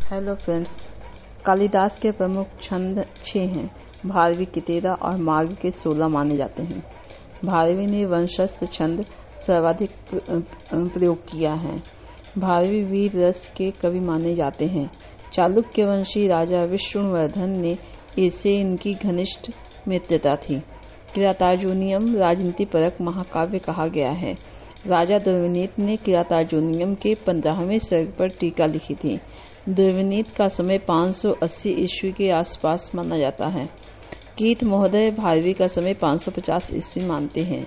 Hello friends, Kalidas के प्रमुख छंद 6 हैं। भारवी के 13 और मार्ग के 16 माने जाते हैं। भारवी ने वंशस्थ छंद सर्वाधिक प्रयोग किया है। भारवी वीर रस के कवि माने जाते हैं। चालुक्य वंशी राजा विष्णुवर्धन ने इनसे इनकी घनिष्ठ मित्रता थी। किरातार्जुनीयम राजनीति परक महाकाव्य कहा गया है। राजा दुर्विनीत ने किरातार्जुनीयम के 15वें सर्ग पर टीका लिखी थी। दुर्विनीत का समय 580 ईस्वी के आसपास माना जाता है। कीथ महोदय भारवी का समय 550 ईस्वी मानते हैं।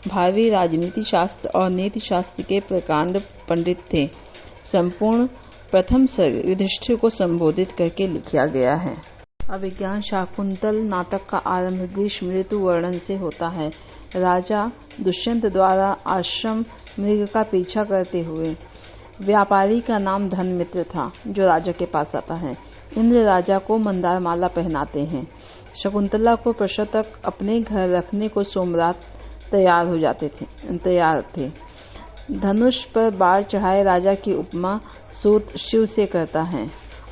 भारवी राजनीति शास्त्र और नीति शास्त्र के प्रकांड पंडित थे। संपूर्ण प्रथम सर्ग युधिष्ठिर को संबोधित करके लिखा गया है। अभिज्ञान शाकुंतल नाटक का आरंभ ग्रीष्म ऋतु वर्णन से होता है। राजा दुष्यंत द्वारा आश्रम मृग का पीछा करते हुए व्यापारी का नाम धनमित्र था, जो राजा के पास आता है। इंद्र राजा को मंदार माला पहनाते हैं। शकुंतला को प्रसव तक अपने घर रखने को सोमरात तैयार थे। धनुष पर बाढ़ चढ़ाए राजा की उपमा सूत शिव से करता है।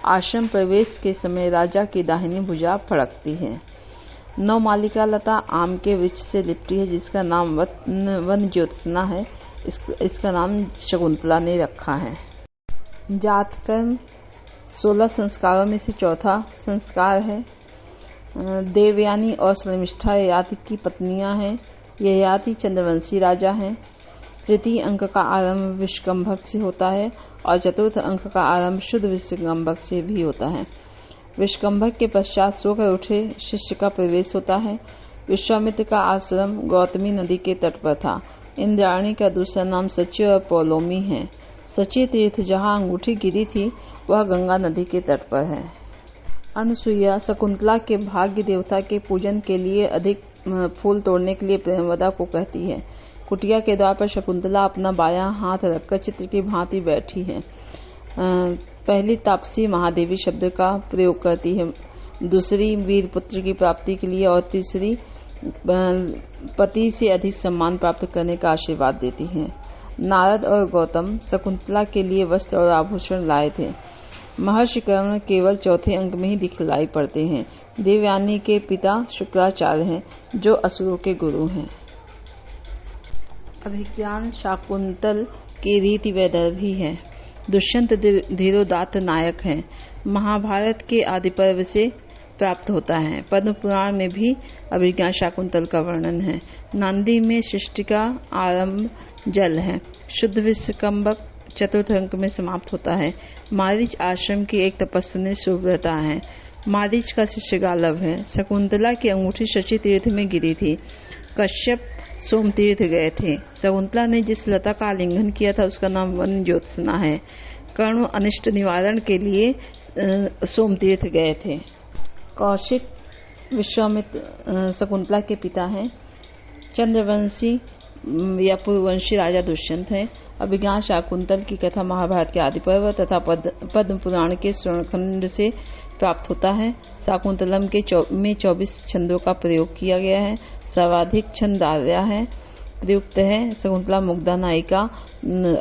आश्रम प्रवेश के समय राजा की दाहिनी भुजा फड़कती है। 9 मालिका लता आम के वृक्ष से लिपटी है, जिसका नाम वन ज्योत्सना है। इसका नाम शकुंतला ने रखा है। जातकर्म 16 संस्कारों में से चौथा संस्कार है। देवयानी और शर्मिष्ठा ययाति की पत्नियां हैं। ययाति चंद्रवंशी राजा हैं। तृतीय अंक का आरंभ विष्कंभक से होता है और चतुर्थ अंक का आरंभ शुद्ध विष्कंभक से भी होता है। विष्कंभक के पश्चात सोकर उठे शिष्य का प्रवेश होता है। विश्वामित्र का आश्रम गौतमी नदी के तट पर था। इंद्राणी का दूसरा नाम सची और पौलोमी है। सची तीर्थ जहाँ अंगूठी गिरी थी, वह गंगा नदी के तट पर है। अनसुईया शकुंतला के भाग्य देवता के पूजन के लिए अधिक फूल तोड़ने के लिए प्रेमवदा को कहती है। कुटिया के द्वार पर शकुंतला अपना बायां हाथ रखकर चित्र की भांति बैठी है। पहली तापसी महादेवी शब्द का प्रयोग करती है, दूसरी वीर पुत्र की प्राप्ति के लिए और तीसरी पति से अधिक सम्मान प्राप्त करने का आशीर्वाद देती है। नारद और गौतम शकुंतला के लिए वस्त्र और आभूषण लाए थे। महर्षि कर्ण केवल चौथे अंक में ही दिखलाई पड़ते हैं। देवयानी के पिता शुक्राचार्य हैं, जो असुरों के गुरु हैं। अभिज्ञान शाकुंतल की रीति वैदर्भी है। दुष्यंत धीरोदात्त नायक हैं। महाभारत के आदि पर्व से प्राप्त होता है। पद्म पुराण में भी अभिज्ञान शाकुंतल का वर्णन है। नांदी में सृष्टि का आरंभ जल है। शुद्ध विष्कंभक चतुर्थ अंक में समाप्त होता है। मारीच आश्रम की एक तपस्विनी सुव्रता है। मारीच का शिष्य गालव है। शकुंतला की अंगूठी शची तीर्थ में गिरी थी। कश्यप सोम तीर्थ गए थे। शकुंतला ने जिस लता का आलिंगन किया था, उसका नाम वन ज्योत्सना है। कर्ण अनिष्ट निवारण के लिए सोम तीर्थ गए थे। कौशिक विश्वामित्र शकुंतला के पिता हैं। चंद्रवंशी या पूर्ववंशी राजा दुष्यंत हैं। अभिज्ञान शाकुंतल की कथा महाभारत के आदि पर्व तथा पद्म पुराण के स्वर्णखंड से प्राप्त होता है। शाकुंतलम में 24 छंदों का प्रयोग किया गया है। सर्वाधिक छंद आर्या है प्रयुक्त है। शकुंतला मुग्धा नायिका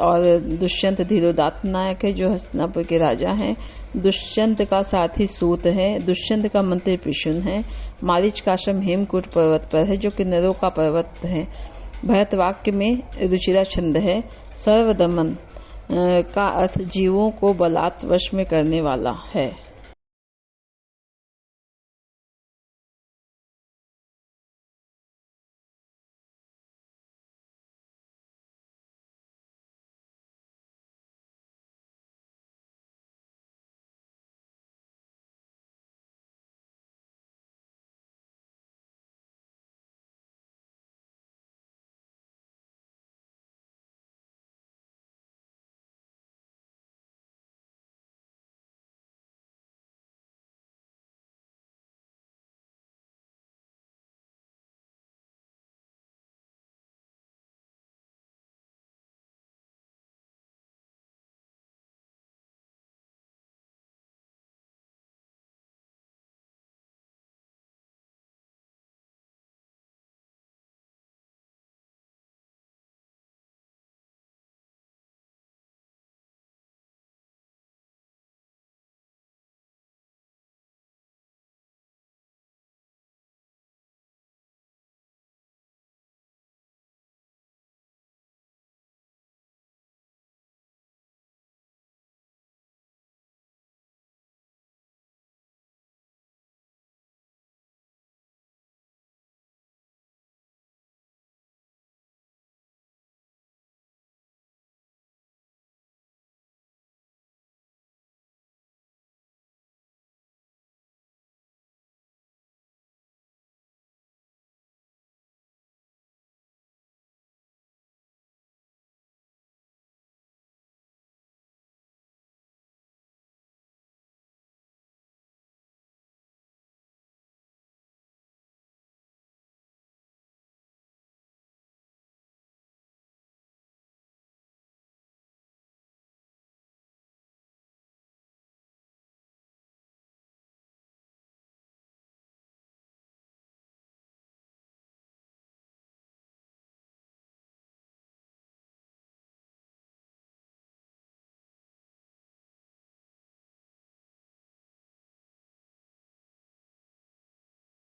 और दुष्यंत धीरोदात्त नायक है, जो हस्तिनापुर के राजा हैं। दुष्यंत का साथी सूत है। दुष्यंत का मंत्री पिशुन है। मारीच का आश्रम हेमकूट पर्वत पर है, जो किन्नरों का पर्वत है। भरत वाक्य में रुचिरा छंद है। सर्वदमन का अर्थ जीवों को बलात् वश में करने वाला है।